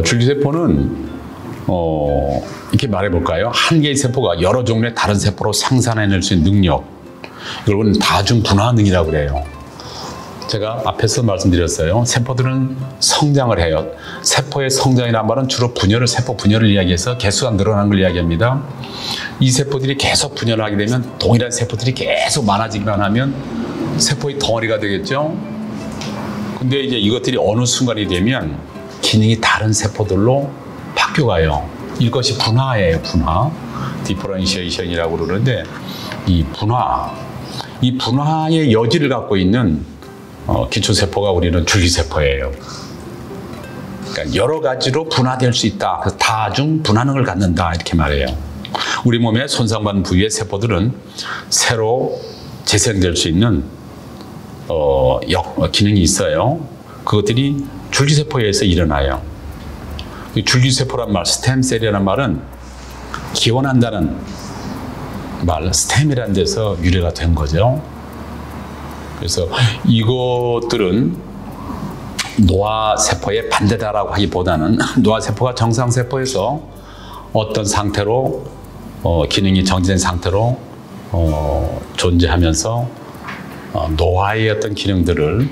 줄기세포는 이렇게 말해볼까요? 한 개의 세포가 여러 종류의 다른 세포로 생산해낼 수 있는 능력, 이걸 우리는 다중분화능이라고 그래요. 제가 앞에서 말씀드렸어요. 세포들은 성장을 해요. 세포의 성장이란 말은 주로 세포 분열을 이야기해서 개수가 늘어나는 걸 이야기합니다. 이 세포들이 계속 분열을 하게 되면 동일한 세포들이 계속 많아지기만 하면 세포의 덩어리가 되겠죠. 근데 이제 이것들이 어느 순간이 되면 기능이 다른 세포들로 바뀌어가요. 이것이 분화예요, 분화. 디퍼런시에이션이라고 그러는데 이 분화의 여지를 갖고 있는 기초세포가 우리는 줄기세포예요. 그러니까 여러 가지로 분화될 수 있다. 그래서 다중분화능을 갖는다 이렇게 말해요. 우리 몸의 손상받은 부위의 세포들은 새로 재생될 수 있는 기능이 있어요. 그것들이 줄기세포에 의해서 일어나요. 줄기세포란 말, 스템셀이라는 말은 기원한다는 말, 스템이라는 데서 유래가 된 거죠. 그래서 이것들은 노화세포의 반대다라고 하기보다는 노화세포가 정상세포에서 어떤 상태로 기능이 정지된 상태로 존재하면서 노화의 어떤 기능들을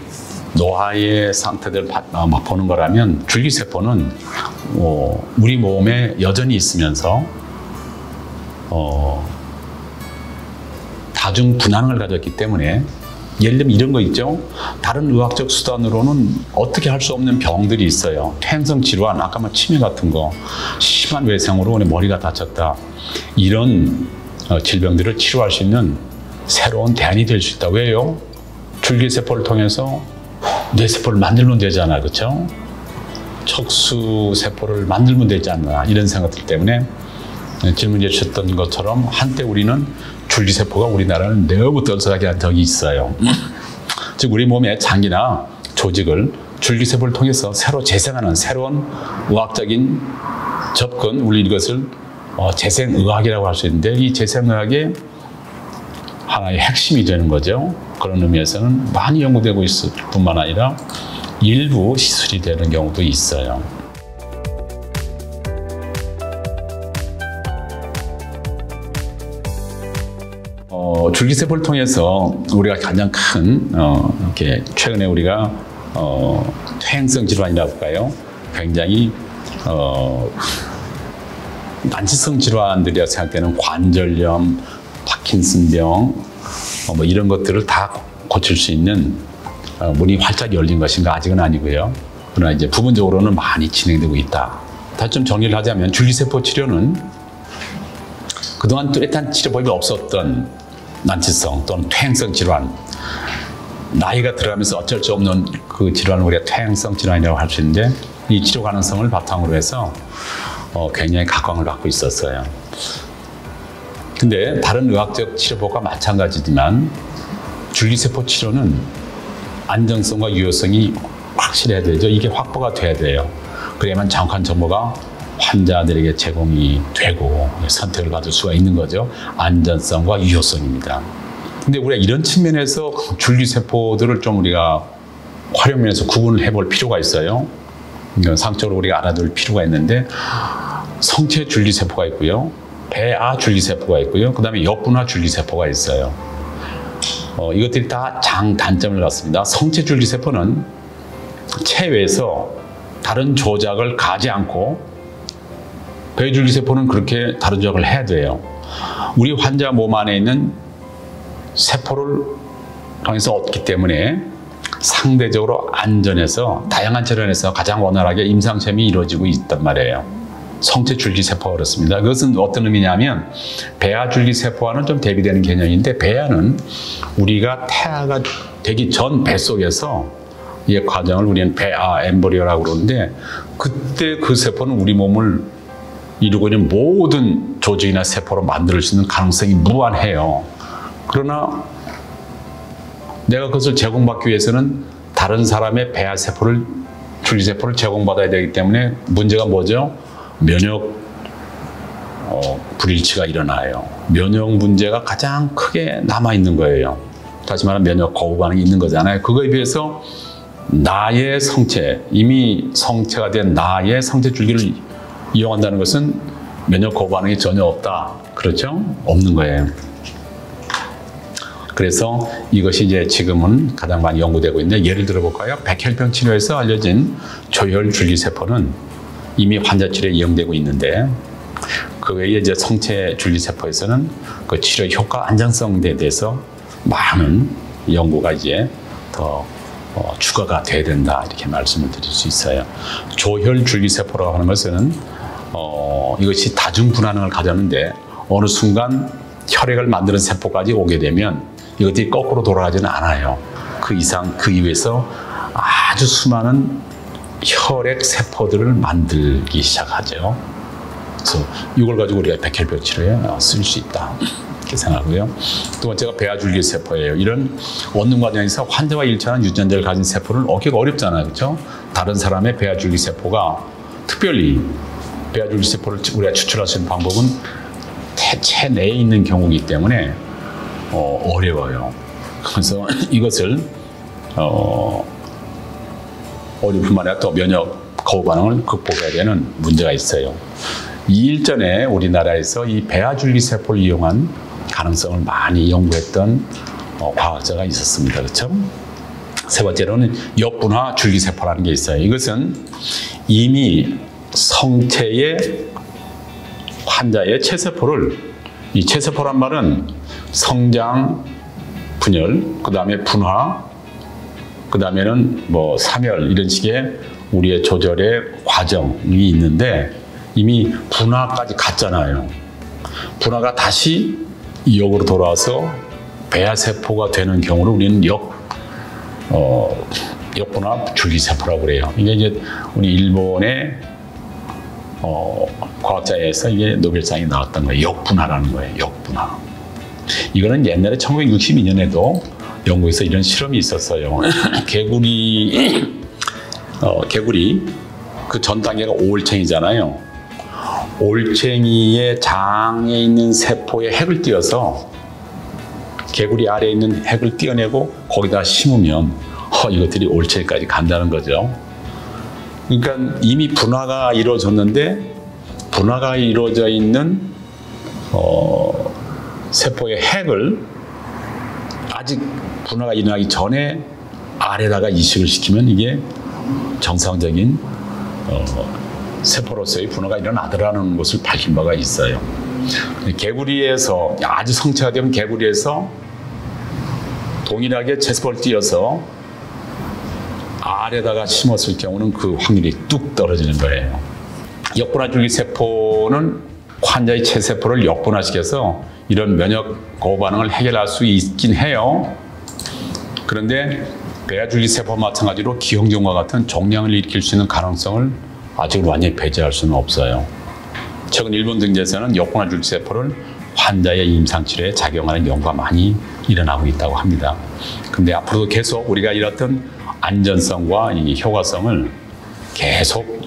노화의 상태들을 맛보는 거라면 줄기세포는 우리 몸에 여전히 있으면서 다중분화능을 가졌기 때문에 예를 들면 이런 거 있죠. 다른 의학적 수단으로는 어떻게 할 수 없는 병들이 있어요. 퇴행성 질환, 아까 말 치매 같은 거, 심한 외상으로 머리가 다쳤다. 이런 질병들을 치료할 수 있는 새로운 대안이 될 수 있다. 왜요? 줄기세포를 통해서 뇌세포를 만들면 되잖아, 그렇죠? 척수세포를 만들면 되지 않나, 이런 생각들 때문에 질문해 주셨던 것처럼 한때 우리는 줄기세포가 우리나라는 매우 떨어지게 한 적이 있어요. 즉 우리 몸의 장기나 조직을 줄기세포를 통해서 새로 재생하는 새로운 의학적인 접근, 우리 이것을 재생의학이라고 할 수 있는데 이 재생의학의 하나의 핵심이 되는 거죠. 그런 의미에서는 많이 연구되고 있을 뿐만 아니라 일부 시술이 되는 경우도 있어요. 줄기세포를 통해서 우리가 가장 큰 이렇게 최근에 우리가 퇴행성 질환이라고 할까요? 굉장히 난치성 질환들이라 생각되는 관절염, 파킨슨병 뭐 이런 것들을 다 고칠 수 있는 문이 활짝 열린 것인가 아직은 아니고요. 그러나 이제 부분적으로는 많이 진행되고 있다. 다시 좀 정리를 하자면 줄기세포 치료는 그동안 뚜렷한 치료법이 없었던 난치성 또는 퇴행성 질환, 나이가 들어가면서 어쩔 수 없는 그 질환을 우리가 퇴행성 질환이라고 할 수 있는데 이 치료 가능성을 바탕으로 해서 굉장히 각광을 받고 있었어요. 근데 다른 의학적 치료법과 마찬가지지만 줄기세포 치료는 안정성과 유효성이 확실해야 되죠. 이게 확보가 돼야 돼요. 그래야만 정확한 정보가 환자들에게 제공이 되고 선택을 받을 수가 있는 거죠. 안전성과 유효성입니다. 근데 우리가 이런 측면에서 줄기세포들을 좀 우리가 활용면에서 구분을 해볼 필요가 있어요. 상적으로 우리가 알아둘 필요가 있는데 성체 줄기세포가 있고요. 배아 줄기세포가 있고요. 그 다음에 역분화 줄기세포가 있어요. 이것들이 다 장단점을 갖습니다. 성체 줄기세포는 체외에서 다른 조작을 가지 않고 배줄기세포는 그렇게 다른 조작을 해야 돼요. 우리 환자 몸 안에 있는 세포를 통해서 얻기 때문에 상대적으로 안전해서 다양한 질환에서 가장 원활하게 임상시험이 이루어지고 있단 말이에요. 성체 줄기세포가 그렇습니다. 그것은 어떤 의미냐면 배아 줄기세포와는 좀 대비되는 개념인데 배아는 우리가 태아가 되기 전 뱃속에서 이 과정을 우리는 배아 엠브리오라고 그러는데 그때 그 세포는 우리 몸을 이루고 있는 모든 조직이나 세포로 만들 수 있는 가능성이 무한해요. 그러나 내가 그것을 제공받기 위해서는 다른 사람의 배아 세포를, 줄기세포를 제공받아야 되기 때문에 문제가 뭐죠? 면역 불일치가 일어나요. 면역 문제가 가장 크게 남아있는 거예요. 다시 말하면 면역 거부 반응이 있는 거잖아요. 그거에 비해서 나의 성체, 이미 성체가 된 나의 성체 줄기를 이용한다는 것은 면역 거부 반응이 전혀 없다. 그렇죠? 없는 거예요. 그래서 이것이 이제 지금은 가장 많이 연구되고 있는데, 예를 들어 볼까요? 백혈병 치료에서 알려진 조혈 줄기세포는 이미 환자 치료에 이용되고 있는데, 그 외에 이제 성체 줄기세포에서는 그 치료 효과 안정성에 대해서 많은 연구가 이제 더 추가가 돼야 된다, 이렇게 말씀을 드릴 수 있어요. 조혈 줄기세포라고 하는 것은 이것이 다중분화능을 가졌는데 어느 순간 혈액을 만드는 세포까지 오게 되면 이것들이 거꾸로 돌아가지는 않아요. 그 이상, 그 이후에서 아주 수많은 혈액 세포들을 만들기 시작하죠. 그래서 이걸 가지고 우리가 백혈병 치료에 쓸 수 있다, 이렇게 생각하고요. 두 번째가 배아줄기세포예요. 이런 원능 과정에서 환자와 일치하는 유전자를 가진 세포를 얻기가 어렵잖아요, 그렇죠? 다른 사람의 배아줄기세포가, 특별히 배아줄기세포를 우리가 추출할 수 있는 방법은 체 내에 있는 경우이기 때문에 어려워요. 그래서 이것을 어려울 뿐만 아니라 또 면역 거부 반응을 극복해야 되는 문제가 있어요. 2일 전에 우리나라에서 이 배아줄기세포를 이용한 가능성을 많이 연구했던 과학자가 있었습니다. 그렇죠? 세 번째로는 역분화 줄기세포라는 게 있어요. 이것은 이미 성체의 환자의 체세포를, 이 체세포란 말은 성장, 분열, 그 다음에 분화, 그 다음에는 뭐 사멸, 이런 식의 우리의 조절의 과정이 있는데, 이미 분화까지 갔잖아요. 분화가 다시 역으로 돌아와서 배아세포가 되는 경우를 우리는 역분화 줄기세포라고 그래요. 이게 이제 우리 일본의 과학자에서 이게 노벨상이 나왔던 거예요. 역분화라는 거예요. 역분화. 이거는 옛날에 1962년에도 영국에서 이런 실험이 있었어요. 개구리 그 전 단계가 올챙이잖아요. 올챙이의 장에 있는 세포에 핵을 띄어서 개구리 아래에 있는 핵을 띄어내고 거기다 심으면 이것들이 올챙이까지 간다는 거죠. 그러니까 이미 분화가 이루어졌는데, 분화가 이루어져 있는 세포의 핵을 아직 분화가 일어나기 전에 아래다가 이식을 시키면 이게 정상적인 세포로서의 분화가 일어나더라는 것을 밝힌 바가 있어요. 개구리에서, 아주 성체가 되면 개구리에서 동일하게 체세포를 띄어서 알에다가 심었을 경우는 그 확률이 뚝 떨어지는 거예요. 역분화 줄기세포는 환자의 체세포를 역분화시켜서 이런 면역 거부 반응을 해결할 수 있긴 해요. 그런데 배아줄기세포와 마찬가지로 기형종과 같은 종양을 일으킬 수 있는 가능성을 아직은 완전히 배제할 수는 없어요. 최근 일본 등지에서는 역분화 줄기세포를 환자의 임상치료에 작용하는 연구가 많이 일어나고 있다고 합니다. 근데 앞으로도 계속 우리가 이렇던 안전성과 이 효과성을 계속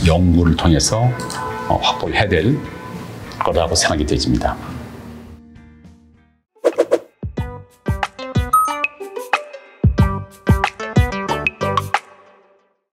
연구를 통해서 확보를 해야 될 거라고 생각이 되집니다.